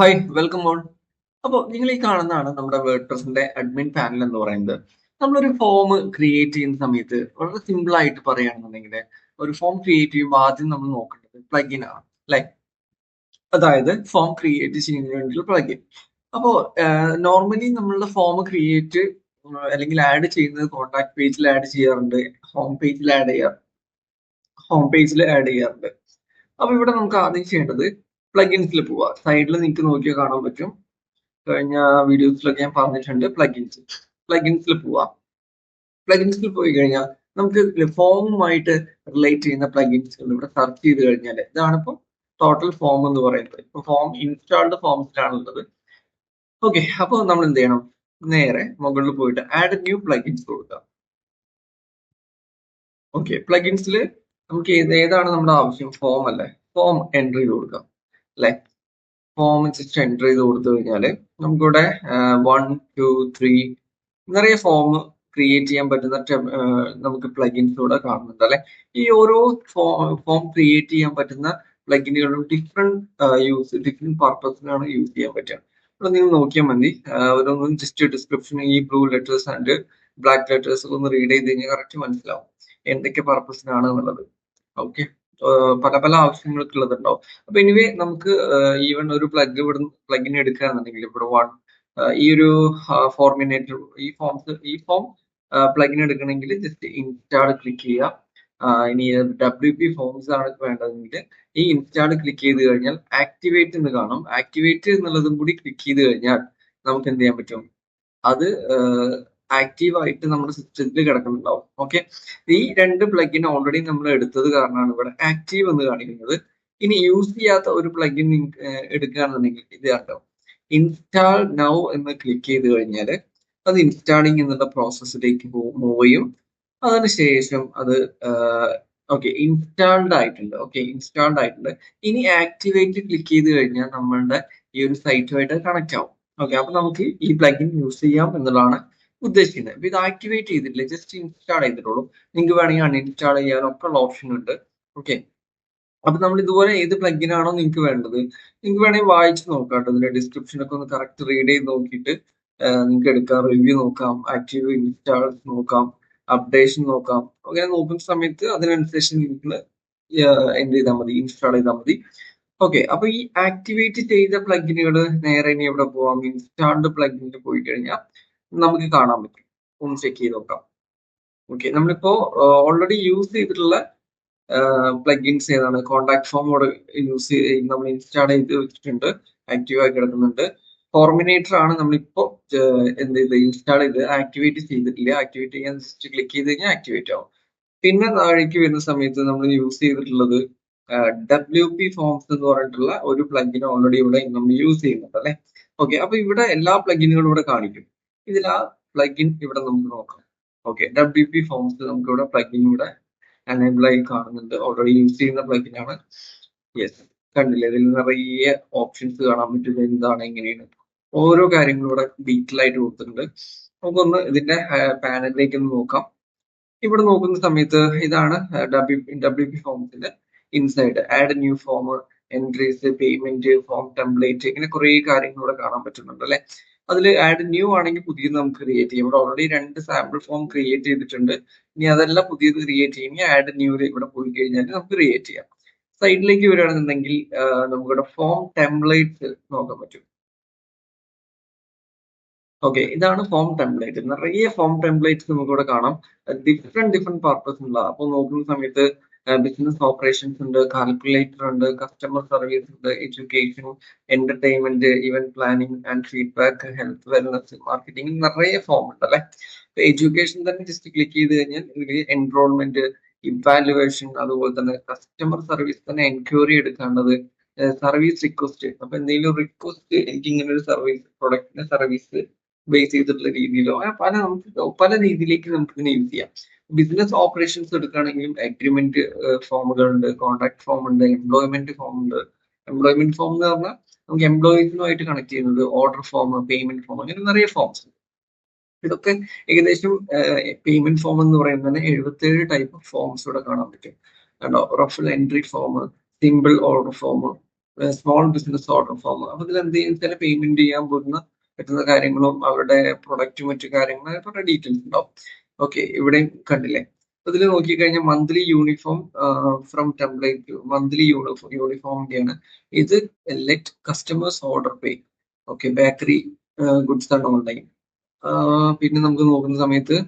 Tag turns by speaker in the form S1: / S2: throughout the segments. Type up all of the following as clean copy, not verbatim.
S1: Hi welcome on. അപ്പോൾ നിങ്ങൾ ഈ കാണുന്നതാണ് നമ്മുടെ വേർഡ്പ്രസിന്റെ അഡ്മിൻ പാനൽ എന്ന് പറയുന്നത്. നമ്മളൊരു ഫോം ക്രിയേറ്റ് ചെയ്യുന്ന സമയത്ത് വളരെ സിമ്പിൾ ആയിട്ട് പറയുകയാണെന്നുണ്ടെങ്കിൽ ഒരു ഫോം ക്രിയേറ്റ് ചെയ്യുമ്പോൾ ആദ്യം നമ്മൾ നോക്കേണ്ടത് പ്ലഗിൻ ആണ്, അല്ലെ? അതായത് ഫോം ക്രിയേറ്റ് ചെയ്യുന്നതിന് വേണ്ടിയുള്ള പ്ലഗിൻ. അപ്പോൾ നോർമലി നമ്മളുടെ ഫോം ക്രിയേറ്റ് അല്ലെങ്കിൽ ആഡ് ചെയ്യുന്നത് കോൺടാക്ട് പേജിൽ ആഡ് ചെയ്യാറുണ്ട്, ഹോം പേജിൽ ആഡ് ചെയ്യാറുണ്ട്. അപ്പൊ ഇവിടെ നമുക്ക് ആദ്യം ചെയ്യേണ്ടത് പ്ലഗിൻസിൽ പോവാ. സൈഡിൽ നിങ്ങൾക്ക് നോക്കിയാൽ കാണാൻ പറ്റും. കഴിഞ്ഞ വീഡിയോസിലൊക്കെ ഞാൻ പറഞ്ഞിട്ടുണ്ട്. പ്ലഗിൻസിൽ പോവാം. പ്ലഗിൻസിൽ പോയി കഴിഞ്ഞാൽ നമുക്ക് ഫോമുമായിട്ട് റിലേറ്റ് ചെയ്യുന്ന പ്ലഗിൻസുകൾ ഇവിടെ സെർച്ച് ചെയ്ത് കഴിഞ്ഞാൽ ഇതാണ് ഇപ്പോൾ ടോട്ടൽ ഫോം എന്ന് പറയുന്നത്. ഇപ്പൊ ഫോം ഇൻസ്റ്റാൾഡ് ഫോംസിലാണുള്ളത്. ഓക്കെ, അപ്പോൾ നമ്മൾ എന്ത് ചെയ്യണം? നേരെ മുകളിൽ പോയിട്ട് ആഡ് ന്യൂ പ്ലഗിൻസ് കൊടുക്കുക. ഓക്കെ, പ്ലഗിൻസിൽ നമുക്ക് ഏതാണ് നമ്മുടെ ആവശ്യം? ഫോം അല്ലേ? ഫോം എൻ്റർ ചെയ്ത് കൊടുക്കാം, അല്ലെ? ഫോം ജസ്റ്റ് എൻ്റർ ചെയ്ത് കൊടുത്തു കഴിഞ്ഞാൽ നമുക്കിവിടെ 1, 2, 3 നിറയെ ഫോം ക്രിയേറ്റ് ചെയ്യാൻ പറ്റുന്ന നമുക്ക് പ്ലഗിൻസ് ഇവിടെ കാണുന്നുണ്ട്, അല്ലെ? ഈ ഓരോ ഫോം ക്രിയേറ്റ് ചെയ്യാൻ പറ്റുന്ന പ്ലഗിനുകളും ഡിഫറെന്റ് പർപ്പസിനാണ് യൂസ് ചെയ്യാൻ പറ്റുക. ഇവിടെ നിങ്ങൾ നോക്കിയാൽ മതി. ഓരോന്നും ജസ്റ്റ് ഡിസ്ക്രിപ്ഷൻ ഈ blue letters and black letters ഒന്ന് റീഡ് ചെയ്ത് കഴിഞ്ഞാൽ കറക്റ്റ് മനസ്സിലാവും എന്തൊക്കെ പർപ്പസിനാണ് എന്നുള്ളത്. ഓക്കെ, പല പല ആവശ്യങ്ങൾക്കുള്ളതുണ്ടാവും. അപ്പൊ എനിവേ നമുക്ക് ഈവൻ ഒരു പ്ലഗിൻ എടുക്കുകയാണെന്നുണ്ടെങ്കിൽ ഇവിടെ ഈ ഒരു ഫോർമിനേറ്റർ ഈ ഫോം പ്ലഗിൻ എടുക്കണമെങ്കിൽ ജസ്റ്റ് ഇൻസ്റ്റാൾ ക്ലിക്ക് ചെയ്യുക. ഇനി WP ഫോംസ് ആണ് വേണ്ടതെങ്കിൽ ഈ ഇൻസ്റ്റാൾ ക്ലിക്ക് ചെയ്ത് കഴിഞ്ഞാൽ ആക്ടിവേറ്റ് എന്ന് കാണും. ആക്ടിവേറ്റ് എന്നുള്ളതും കൂടി ക്ലിക്ക് ചെയ്ത് കഴിഞ്ഞാൽ നമുക്ക് എന്ത് ചെയ്യാൻ പറ്റും? അത് ആക്റ്റീവ് ആയിട്ട് നമ്മുടെ സിസ്റ്റത്തിൽ കിടക്കുന്നുണ്ടാവും. ഓക്കെ, ഈ രണ്ട് പ്ലഗിൻ ഓൾറെഡി നമ്മൾ എടുത്തത് കാരണമാണ് ഇവിടെ ആക്റ്റീവ് എന്ന് കാണിക്കുന്നത്. ഇനി യൂസ് ചെയ്യാത്ത ഒരു പ്ലഗിൻ എടുക്കുകയാണെന്നുണ്ടെങ്കിൽ ഇത് കണ്ടോ, ഇൻസ്റ്റാൾ നൗ എന്ന് ക്ലിക്ക് ചെയ്ത് കഴിഞ്ഞാൽ അത് ഇൻസ്റ്റാളിങ് എന്നുള്ള പ്രോസസ്സിലേക്ക് മൂവ് ചെയ്യും. അതിനുശേഷം അത് ഇൻസ്റ്റാൾഡ് ആയിട്ടുണ്ട്. ഇനി ആക്ടിവേറ്റ് ക്ലിക്ക് ചെയ്ത് കഴിഞ്ഞാൽ നമ്മളുടെ ഈ ഒരു സൈറ്റുമായിട്ട് കണക്ട് ആവും. ഓക്കെ, അപ്പൊ നമുക്ക് ഈ പ്ലഗിൻ യൂസ് ചെയ്യാം എന്നുള്ളതാണ് ഉദ്ദേശിക്കുന്നത്. അപ്പൊ ഇത് ആക്ടിവേറ്റ് ചെയ്തിട്ടില്ല, ജസ്റ്റ് ഇൻസ്റ്റാൾ ചെയ്തിട്ടുള്ളൂ. നിങ്ങൾക്ക് വേണമെങ്കിൽ അൺഇൻസ്റ്റാൾ ചെയ്യാനൊക്കെ ഉള്ള ഓപ്ഷൻ ഉണ്ട്. ഓക്കെ, അപ്പൊ നമ്മൾ ഇതുപോലെ ഏത് പ്ലഗിൻ ആണോ നിങ്ങൾക്ക് വേണ്ടത് നിങ്ങൾക്ക് വേണമെങ്കിൽ വായിച്ച് നോക്കാം കേട്ടോ. ഇതിന്റെ ഡിസ്ക്രിപ്ഷൻ ഒക്കെ ഒന്ന് കറക്റ്റ് റീഡ് ചെയ്ത് നോക്കിയിട്ട് നിങ്ങൾക്ക് എടുക്കാം. റിവ്യൂ നോക്കാം, ആക്റ്റീവ് ഇൻസ്റ്റാൾ നോക്കാം, അപ്ഡേഷൻ നോക്കാം. അങ്ങനെ നോക്കുന്ന സമയത്ത് അതിനനുസരിച്ച് നിങ്ങൾ എന്ത് ചെയ്താൽ മതി, ഇൻസ്റ്റാൾ ചെയ്താൽ മതി. ഓക്കെ, അപ്പൊ ഈ ആക്ടിവേറ്റ് ചെയ്ത പ്ലഗിനുകൾ നേരെ ഇനി എവിടെ പോവാം? ഇൻസ്റ്റാൾഡ് പ്ലഗിനിൽ പോയി കഴിഞ്ഞാൽ നമുക്ക് കാണാൻ പറ്റും. ഒന്ന് ചെക്ക് ചെയ്ത് നോക്കാം. ഓക്കെ, നമ്മളിപ്പോ ഓൾറെഡി യൂസ് ചെയ്തിട്ടുള്ള പ്ലഗിൻസ് ഏതാണ്? കോണ്ടാക്ട് ഫോം നമ്മൾ ഇൻസ്റ്റാൾ ചെയ്ത് വെച്ചിട്ടുണ്ട്, ആക്റ്റീവ് ആയി കിടക്കുന്നുണ്ട്. ഫോർമിനേറ്റർ ആണ് നമ്മളിപ്പോ എന്ത് ചെയ്ത് ഇൻസ്റ്റാൾ ചെയ്ത് ആക്ടിവേറ്റ് ചെയ്തിട്ടില്ല. ആക്ടിവേറ്റ് ചെയ്യാൻ ജസ്റ്റ് ക്ലിക്ക് ചെയ്ത് കഴിഞ്ഞാൽ ആക്ടിവേറ്റ് ആവും. പിന്നെ താഴേക്ക് വരുന്ന സമയത്ത് നമ്മൾ യൂസ് ചെയ്തിട്ടുള്ളത് WP ഫോംസ് എന്ന് പറഞ്ഞിട്ടുള്ള ഒരു പ്ലഗിൻ ഓൾറെഡി ഇവിടെ നമ്മൾ യൂസ് ചെയ്യുന്നുണ്ട്, അല്ലെ? ഓക്കെ, അപ്പൊ ഇവിടെ എല്ലാ പ്ലഗിനുകളും ഇവിടെ കാണിക്കും. ഇതിൽ ആ പ്ലഗിൻ ഇവിടെ നമുക്ക് നോക്കാം. ഓക്കെ, WP ഫോംസ് നമുക്ക് ഇവിടെ പ്ലഗിൻ ഇവിടെ എനേബിൾ ആയി കാണുന്നുണ്ട്. ഓൾറെഡി യൂസ് ചെയ്യുന്ന പ്ലഗിൻ ആണ്. യെസ്, കണ്ടില്ലേ? ഇതിൽ നിറയെ ഓപ്ഷൻസ് കാണാൻ പറ്റും. എന്താണ്, എങ്ങനെയാണ് ഓരോ കാര്യങ്ങളും ഇവിടെ ഡീറ്റെയിൽ ആയിട്ട് കൊടുത്തിട്ടുണ്ട്. നമുക്കൊന്ന് ഇതിന്റെ പാനലിലേക്ക് ഒന്ന് നോക്കാം. ഇവിടെ നോക്കുന്ന സമയത്ത് ഇതാണ് WP ഫോംസിന്റെ inside. Add new form, entries, payment, form template, ഇങ്ങനെ കുറെ കാര്യങ്ങൾ ഇവിടെ കാണാൻ പറ്റുന്നുണ്ട്, അല്ലെ? അതിൽ ആഡ് ന്യൂ ആണെങ്കിൽ പുതിയത് നമുക്ക് ക്രിയേറ്റ് ചെയ്യാം. ഇവിടെ ഓൾറെഡി 2 സാമ്പിൾ ഫോം ക്രിയേറ്റ് ചെയ്തിട്ടുണ്ട്. ഇനി അതെല്ലാം പുതിയത് ക്രിയേറ്റ് ചെയ്യുമ്പോൾ ആഡ് ന്യൂ ഇവിടെ പോയി കഴിഞ്ഞാൽ നമുക്ക് ക്രിയേറ്റ് ചെയ്യാം. സൈഡിലേക്ക് വരികയാണെന്നുണ്ടെങ്കിൽ നമുക്കിവിടെ ഫോം ടെംപ്ലേറ്റ്സ് നോക്കാൻ പറ്റും. ഓക്കെ, ഇതാണ് ഫോം ടെംപ്ലേറ്റ്. നിറയെ ഫോം ടെംപ്ലേറ്റ്സ് നമുക്ക് ഇവിടെ കാണാം. ഡിഫറെന്റ് പർപ്പസ് ഉള്ള. അപ്പോൾ നോക്കുന്ന സമയത്ത് ബിസിനസ് ഓപ്പറേഷൻസ് ഉണ്ട്, കാൽക്കുലേറ്റർ ഉണ്ട്, കസ്റ്റമർ സർവീസ് ഉണ്ട്, education, entertainment, event planning and feedback, health, wellness, marketing, നിറയെ ഫോം ഉണ്ട്, അല്ലെ? എഡ്യൂക്കേഷൻ തന്നെ ജസ്റ്റ് ക്ലിക്ക് ചെയ്ത് കഴിഞ്ഞാൽ ഇതിൽ എൻറോൾമെന്റ്, ഇവാലുവേഷൻ, അതുപോലെ തന്നെ കസ്റ്റമർ സർവീസ് തന്നെ എൻക്വയറി എടുക്കേണ്ടത്, സർവീസ് റിക്വസ്റ്റ്. അപ്പൊ എന്തെങ്കിലും റിക്വസ്റ്റ്, എനിക്ക് ഇങ്ങനെ ഒരു സർവീസ്, പ്രൊഡക്റ്റിന്റെ സർവീസ് ബേസ് ചെയ്തിട്ടുള്ള രീതിയിലോ നമുക്ക് പല രീതിയിലേക്ക് നമുക്ക് ഇതിനെ യൂസ് ചെയ്യാം. ബിസിനസ് ഓപ്പറേഷൻസ് എടുക്കുകയാണെങ്കിലും അഗ്രിമെന്റ് ഫോമുകളുണ്ട്, കോൺട്രാക്ട് ഫോം ഉണ്ട്, എംപ്ലോയ്മെന്റ് ഫോം ഉണ്ട്. എംപ്ലോയ്മെന്റ് ഫോം എന്ന് പറഞ്ഞാൽ നമുക്ക് എംപ്ലോയീസുമായിട്ട് കണക്ട് ചെയ്യുന്നത്, ഓർഡർ ഫോം, പേയ്മെന്റ് ഫോം, അങ്ങനെ നിറയെ ഫോംസ് ഉണ്ട്. ഇതൊക്കെ ഏകദേശം പേയ്മെന്റ് ഫോം എന്ന് പറയുന്നത് 77 ടൈപ്പ് ഓഫ് ഫോംസ് ഇവിടെ കാണാൻ പറ്റും. കണ്ടോ? Ruffle entry form, simple order form, small business order form. അപ്പൊ ഇതിൽ എന്ത് ചെയ്യുന്ന പേയ്മെന്റ് ചെയ്യാൻ പറ്റുന്ന കാര്യങ്ങളും അവരുടെ പ്രൊഡക്റ്റും മറ്റു കാര്യങ്ങളും അവരുടെ ഡീറ്റെയിൽസ് ഉണ്ടാവും. ഓക്കെ, ഇവിടെയും കണ്ടില്ലേ. അപ്പൊ ഇതിൽ നോക്കിക്കഴിഞ്ഞാൽ monthly uniform from template, monthly യൂണിഫോമിന്റെയാണ് ഇത്. Let customers order pay. Okay, bakery goods ആണ് ഓൺലൈൻ. പിന്നെ നമുക്ക് നോക്കുന്ന സമയത്ത്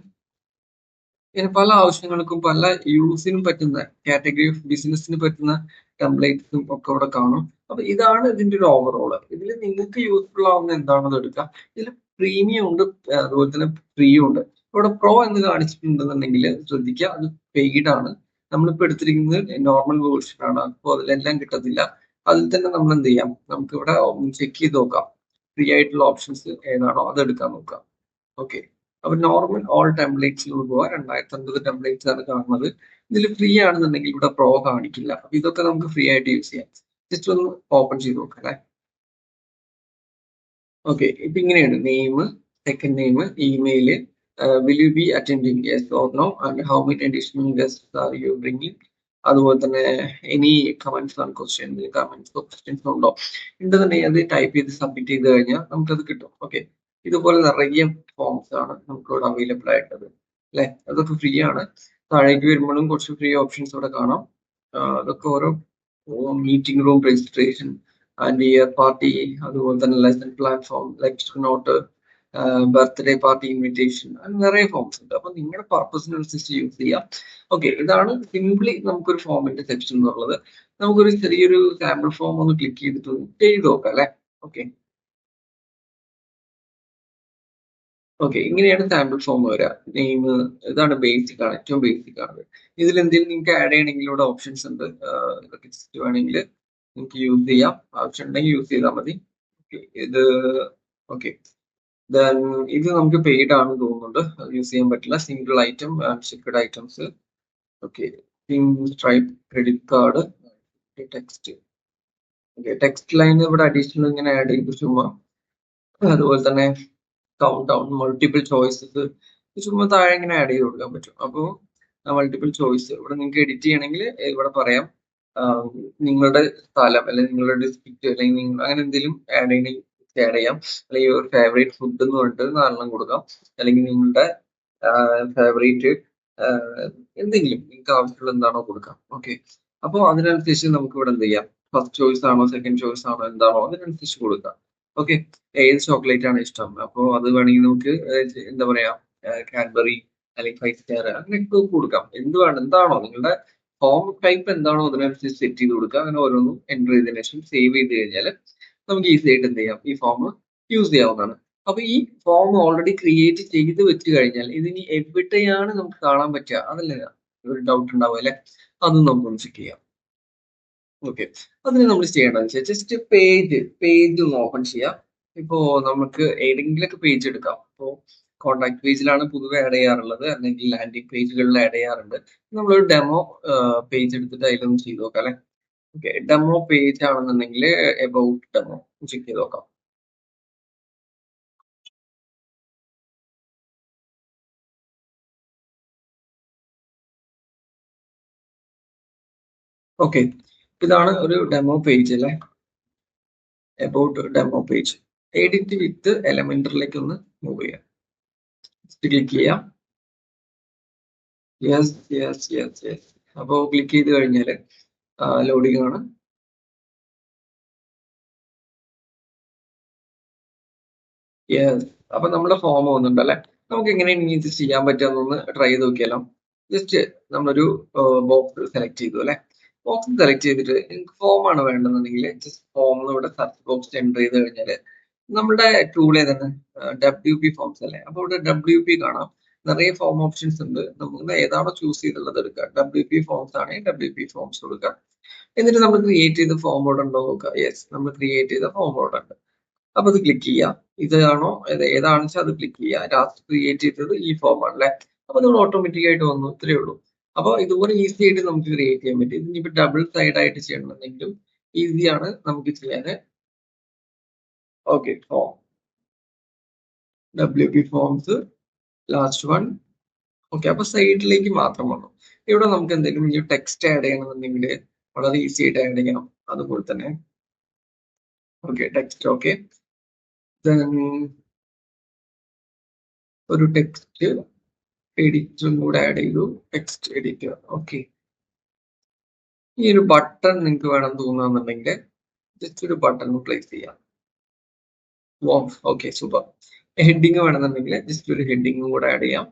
S1: ഇങ്ങനെ പല ആവശ്യങ്ങൾക്കും പല യൂസിനും പറ്റുന്ന കാറ്റഗറി ഓഫ് ബിസിനസ്സിന് പറ്റുന്ന ടെംപ്ലേറ്റ്സും ഒക്കെ ഇവിടെ കാണും. അപ്പൊ ഇതാണ് ഇതിന്റെ ഒരു ഓവറോൾ. ഇതിൽ നിങ്ങൾക്ക് യൂസ്ഫുൾ ആവുന്ന എന്താണെന്ന് എടുക്കാം. ഇതിൽ പ്രീമിയം ഉണ്ട്, അതുപോലെ തന്നെ ഫ്രീയും ഉണ്ട്. ഇവിടെ പ്രോ എന്ന് കാണിച്ചിട്ടുണ്ടെന്നുണ്ടെങ്കിൽ ശ്രദ്ധിക്കുക, അത് പെയ്ഡ് ആണ്. നമ്മളിപ്പോ എടുത്തിരിക്കുന്നത് നോർമൽ വേർഷൻ ആണ്. അപ്പോൾ അതിലെല്ലാം കിട്ടത്തില്ല. അതിൽ തന്നെ നമ്മൾ എന്ത് ചെയ്യാം, നമുക്ക് ഇവിടെ ചെക്ക് ചെയ്ത് നോക്കാം. ഫ്രീ ആയിട്ടുള്ള ഓപ്ഷൻസ് ഏതാണോ അത് എടുക്കാൻ നോക്കാം. ഓക്കെ, അപ്പൊ നോർമൽ ഓൾ ടെംപ്ലേറ്റ്സിൽ പോവാ. 2050 ടെംപ്ലേറ്റ്സ് ആണ് കാണുന്നത്. ഇതിൽ ഫ്രീ ആണെന്നുണ്ടെങ്കിൽ ഇവിടെ പ്രോ കാണിക്കില്ല. അപ്പൊ ഇതൊക്കെ നമുക്ക് ഫ്രീ ആയിട്ട് യൂസ് ചെയ്യാം. ജസ്റ്റ് ഒന്ന് ഓപ്പൺ ചെയ്ത് നോക്കാം അല്ലെ. ഓക്കെ, ഇപ്പൊ ഇങ്ങനെയാണ് name, second name, email, will you be attending yes or no, and how many additional guest are you bringing. അതുപോലെ തന്നെ എനി കമന്റ്സ് ആൻഡ് ക്വസ്റ്റ്യൻസ് ഉണ്ടോ ഉണ്ടെന്നുണ്ടെങ്കിൽ അത് ടൈപ്പ് ചെയ്ത് സബ്മിറ്റ് ചെയ്ത് കഴിഞ്ഞാൽ നമുക്കത് കിട്ടും. ഓക്കെ, ഇതുപോലെ നിറയെ ഫോംസ് ആണ് നമുക്കിവിടെ അവൈലബിൾ ആയിട്ടുള്ളത് അല്ലെ. അതൊക്കെ ഫ്രീ ആണ്. താഴേക്ക് വരുമ്പോഴും കുറച്ച് ഫ്രീ ഓപ്ഷൻസ് ഇവിടെ കാണാം. അതൊക്കെ ഓരോ meeting room registration and year party, അതുപോലെ തന്നെ lesson platform, lecture not, birthday party invitation, അങ്ങനെ നിറയെ ഫോംസ് ഉണ്ട്. അപ്പൊ നിങ്ങളുടെ പർപ്പസിനനുസരിച്ച് യൂസ് ചെയ്യാം. ഓക്കെ, ഇതാണ് സിംപ്ലി നമുക്കൊരു ഫോമിന്റെ സെക്ഷൻ എന്നുള്ളത്. നമുക്കൊരു ചെറിയൊരു സാമ്പിൾ ഫോം ഒന്ന് ക്ലിക്ക് ചെയ്തിട്ട് ചെയ്ത് നോക്കാം അല്ലെ. ഓക്കെ, ഓക്കെ, ഇങ്ങനെയാണ് സാമ്പിൾ ഫോം വരിക. നെയിം, ഇതാണ് ബേസിക് ആണ്, ഏറ്റവും ബേസിക് ആണ്. ഇതിൽ എന്തെങ്കിലും നിങ്ങൾക്ക് ആഡ് ചെയ്യണമെങ്കിൽ ഇവിടെ ഓപ്ഷൻസ് ഉണ്ട്. ഇതൊക്കെ ജസ്റ്റ് വേണമെങ്കിൽ നിങ്ങൾക്ക് യൂസ് ചെയ്യാം. ആവശ്യം ഉണ്ടെങ്കിൽ യൂസ് ചെയ്താൽ മതി. ഇത് ഓക്കെ, ഇത് നമുക്ക് പെയ്ഡ് ആണെന്ന് തോന്നുന്നുണ്ട്. യൂസ് ചെയ്യാൻ പറ്റില്ല. Single item, checked items. Okay, stripe, credit card, text. Okay, text line ഇവിടെ അഡീഷണൽ ഇങ്ങനെ ആഡ് ചെയ്ത് ചുമ്മാ. അതുപോലെ തന്നെ കൗണ്ട് ഡൗൺ, മൾട്ടിപ്പിൾ ചോയ്സസ് ചുമ്മാ താഴെ ഇങ്ങനെ ആഡ് ചെയ്ത് കൊടുക്കാൻ പറ്റും. അപ്പോൾ മൾട്ടിപ്പിൾ ചോയ്സ് ഇവിടെ നിങ്ങൾക്ക് എഡിറ്റ് ചെയ്യണമെങ്കിൽ ഇവിടെ പറയാം. നിങ്ങളുടെ സ്ഥലം അല്ലെങ്കിൽ നിങ്ങളുടെ ഡിസ്ട്രിക്ട് അല്ലെങ്കിൽ നിങ്ങൾ അങ്ങനെ എന്തെങ്കിലും ആഡ് ചെയ്യണമെങ്കിൽ ആഡ് ചെയ്യാം. അല്ലെങ്കിൽ ഒരു ഫേവറേറ്റ് ഫുഡ് എന്ന് പറഞ്ഞിട്ട് 4 കൊടുക്കാം. അല്ലെങ്കിൽ നിങ്ങളുടെ ഫേവറേറ്റ് എന്തെങ്കിലും നിങ്ങൾക്ക് ആവശ്യമുള്ള എന്താണോ കൊടുക്കാം. ഓക്കെ, അപ്പോൾ അതിനനുസരിച്ച് നമുക്ക് ഇവിടെ എന്ത് ചെയ്യാം, ഫസ്റ്റ് ചോയ്സ് ആണോ സെക്കൻഡ് ചോയ്സ് ആണോ എന്താണോ അതിനനുസരിച്ച് കൊടുക്കാം. ഓക്കെ, ഏത് ചോക്ലേറ്റ് ആണ് ഇഷ്ടം, അപ്പോൾ അത് വേണമെങ്കിൽ നമുക്ക് എന്താ പറയാ, കാഡ്ബറി അല്ലെങ്കിൽ 5 സ്റ്റാർ അങ്ങനെയൊക്കെ കൊടുക്കാം. എന്ത് വേണം, എന്താണോ നിങ്ങളുടെ ഫോം ടൈപ്പ് എന്താണോ അതിനനുസരിച്ച് സെറ്റ് ചെയ്ത് കൊടുക്കുക. അങ്ങനെ ഓരോന്നും എൻ്റർ ചെയ്തതിനു ശേഷം സേവ് ചെയ്ത് കഴിഞ്ഞാൽ നമുക്ക് ഈസി ആയിട്ട് എന്ത് ചെയ്യാം, ഈ ഫോം യൂസ് ചെയ്യാവുന്നതാണ്. അപ്പൊ ഈ ഫോം ഓൾറെഡി ക്രിയേറ്റ് ചെയ്ത് വെച്ച് കഴിഞ്ഞാൽ ഇതിനി എവിടെയാണ് നമുക്ക് കാണാൻ പറ്റുക, അതല്ലേ ഒരു ഡൗട്ട് ഉണ്ടാവും അല്ലെ. അതും നമുക്കൊന്ന് ചെക്ക് ചെയ്യാം. ഓക്കെ, അതിന് നമ്മൾ ചെയ്യേണ്ടതെന്ന് വെച്ചാൽ ജസ്റ്റ് പേജ് ഒന്ന് ഓപ്പൺ ചെയ്യാം. ഇപ്പോ നമുക്ക് ഏതെങ്കിലുമൊക്കെ പേജ് എടുക്കാം. ഇപ്പോ കോൺടാക്ട് പേജിലാണ് പൊതുവെ ആഡ് ചെയ്യാറുള്ളത്, അല്ലെങ്കിൽ ലാൻഡിംഗ് പേജുകളിൽ ആഡ് ചെയ്യാറുണ്ട്. നമ്മളൊരു ഡെമോ പേജ് എടുത്തിട്ട് അതിലൊന്ന് ചെയ്ത് നോക്കാം അല്ലെ. ഓക്കെ, ഡെമോ പേജ് ആണെന്നുണ്ടെങ്കിൽ എബൌട്ട് ഡെമോ ചെക്ക് ചെയ്ത് നോക്കാം. ഓക്കെ, ഇതാണ് ഒരു ഡെമോ പേജ് അല്ലെ. About demo page. Edit with എലമെന്ററിലേക്ക് ഒന്ന് മൂവ് ചെയ്യാം. ക്ലിക്ക് ചെയ്യാം. Yes yes yes yes. അപ്പോൾ ക്ലിക്ക് ചെയ്ത് കഴിഞ്ഞാൽ ലോഡിംഗ് ആണ്. യെസ്, അപ്പൊ നമ്മുടെ ഫോം വന്നിട്ടുണ്ട് അല്ലെ. നമുക്ക് എങ്ങനെയാണ് ഇനി ഇത് ചെയ്യാൻ പറ്റുമെന്നൊന്ന് ട്രൈ ചെയ്ത് നോക്കിയാലോ. ജസ്റ്റ് നമ്മളൊരു ബോക്സ് സെലക്ട് ചെയ്തു അല്ലെ. ബോക്സ് സെലക്ട് ചെയ്തിട്ട് നിങ്ങൾക്ക് ഫോം ആണ് വേണ്ടതെന്നുണ്ടെങ്കിൽ ജസ്റ്റ് ഫോം ഇവിടെ സെർച്ച് ബോക്സ് എൻ്റർ ചെയ്ത് കഴിഞ്ഞാൽ നമ്മുടെ ടൂൾ ഏതാണ്, WP ഫോംസ് അല്ലെ. അപ്പൊ ഇവിടെ WP കാണാം. നിറയെ ഫോം ഓപ്ഷൻസ് ഉണ്ട്. നമുക്ക് ഏതാണോ ചൂസ് ചെയ്തുള്ളത് എടുക്കുക. WP ഫോംസ് ആണെങ്കിൽ WP ഫോംസ് കൊടുക്കുക. എന്നിട്ട് നമ്മൾ ക്രിയേറ്റ് ചെയ്ത ഫോം ഇവിടെ ഉണ്ടോ നോക്കുക. യെസ്, നമ്മൾ ക്രിയേറ്റ് ചെയ്ത ഫോം ഇവിടെ ഉണ്ട്. അപ്പൊ അത് ക്ലിക്ക് ചെയ്യാം. ഇതാണോ ഏതാണെന്ന് വെച്ചാൽ അത് ക്ലിക്ക് ചെയ്യുക. ലാസ്റ്റ് ക്രിയേറ്റ് ചെയ്തത് ഈ ഫോം ആണ് അല്ലെ. അപ്പൊ നമ്മൾ ഓട്ടോമാറ്റിക് ആയിട്ട് വന്നു, ഇത്രയേ ഉള്ളൂ. അപ്പൊ ഇതുപോലെ ഈസി ആയിട്ട് നമുക്ക് ക്രിയേറ്റ് ചെയ്യാൻ പറ്റും. ഇതിനിപ്പോ ഡബിൾ സൈഡ് ആയിട്ട് ചെയ്യണമെന്നെങ്കിലും ഈസിയാണ് നമുക്ക് ചെയ്യാന്. Okay, form WP forms last one. Okay, അപ്പൊ സൈഡിലേക്ക് മാത്രം വന്നു. ഇവിടെ നമുക്ക് എന്തെങ്കിലും ടെക്സ്റ്റ് ആഡ് ചെയ്യണമെന്നുണ്ടെങ്കിൽ വളരെ ഈസി ആയിട്ട് ആഡ് ചെയ്യണം. അതുപോലെ തന്നെ ഓക്കെ ടെക്സ്റ്റ് ഓക്കെ ദെൻ ഒരു ടെക്സ്റ്റ് എഡിറ്ററും കൂടെ ആഡ് ചെയ്തു ടെക്സ്റ്റ് എഡിറ്റർ ഓക്കെ ഈ ഒരു ബട്ടൺ നിങ്ങൾക്ക് വേണം തോന്നുന്നുണ്ടെങ്കിൽ ജസ്റ്റ് ഒരു ബട്ടൺ പ്ലേസ് ചെയ്യാം ഓക്കെ സൂപ്പർ ഹെഡിങ് വേണമെന്നുണ്ടെങ്കിൽ ജസ്റ്റ് ഒരു ഹെഡിങ് കൂടെ ആഡ് ചെയ്യാം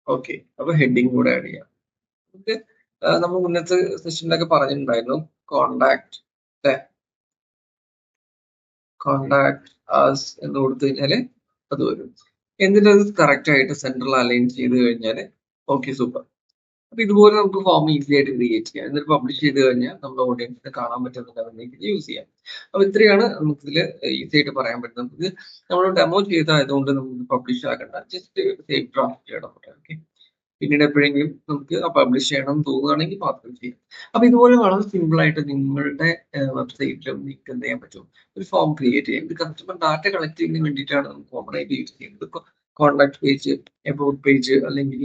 S1: ഓക്കെ അപ്പൊ ഹെഡിങ് കൂടെ ആഡ് ചെയ്യാം നമുക്ക് നമ്മൾ മുന്നത്തെ സെഷനിലൊക്കെ പറഞ്ഞിട്ടുണ്ടായിരുന്നു കോണ്ടാക്ട് കോണ്ടാക്ട് ആസ് എന്ന് കൊടുത്തു കഴിഞ്ഞാല് അത് വരും എന്നിട്ട് അത് കറക്റ്റ് ആയിട്ട് സെൻട്രൽ അലൈൻ ചെയ്ത് കഴിഞ്ഞാൽ ഓക്കെ സൂപ്പർ അപ്പൊ ഇതുപോലെ നമുക്ക് ഫോം ഈസി ആയിട്ട് ക്രിയേറ്റ് ചെയ്യാം എന്നിട്ട് പബ്ലിഷ് ചെയ്ത് കഴിഞ്ഞാൽ നമ്മുടെ ഓഡിയൻസിന് കാണാൻ പറ്റുന്ന ലെവലിലേക്ക് യൂസ് ചെയ്യാം അപ്പൊ ഇത്രയാണ് നമുക്കിതിൽ ഈസി ആയിട്ട് പറയാൻ പറ്റുന്നത് നമുക്ക് നമ്മൾ ഡെമോ ചെയ്തായതുകൊണ്ട് നമുക്ക് പബ്ലിഷ് ആക്കണ്ട ജസ്റ്റ് സേവ് ഡ്രാഫ്റ്റ് ചെയ്യണം ഓക്കെ പിന്നീട് എപ്പോഴെങ്കിലും നമുക്ക് പബ്ലിഷ് ചെയ്യണം എന്ന് തോന്നുകയാണെങ്കിൽ മാത്രം ചെയ്യാം അപ്പൊ ഇതുപോലെ വളരെ സിമ്പിൾ ആയിട്ട് നിങ്ങളുടെ വെബ്സൈറ്റിൽ നിങ്ങൾക്ക് എന്ത് ചെയ്യാൻ പറ്റും ഒരു ഫോം ക്രിയേറ്റ് ചെയ്യാം ഇത് കസ്റ്റമർ ഡാറ്റ കളക്ട് ചെയ്യുന്നതിന് വേണ്ടിയിട്ടാണ് നമുക്ക് കോമൺ ആയിട്ട് യൂസ് ചെയ്യുന്നത് കോൺടാക്ട് പേജ് എബൌട്ട് പേജ് അല്ലെങ്കിൽ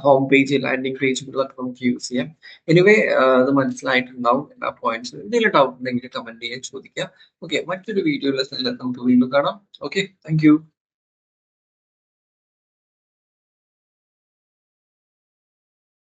S1: ഹോം പേജ് ലാൻഡിംഗ് പേജുകളൊക്കെ നമുക്ക് യൂസ് ചെയ്യാം എനിവേ അത് മനസ്സിലായിട്ടുണ്ടാവും എല്ലാ പോയിന്റ്സ് എന്തെങ്കിലും ഡൗട്ട് ഉണ്ടെങ്കിൽ കമന്റ് ചെയ്യാൻ ചോദിക്കാം ഓക്കെ മറ്റൊരു വീഡിയോയിലെ നമുക്ക് വീണ്ടും കാണാം ഓക്കെ താങ്ക് യു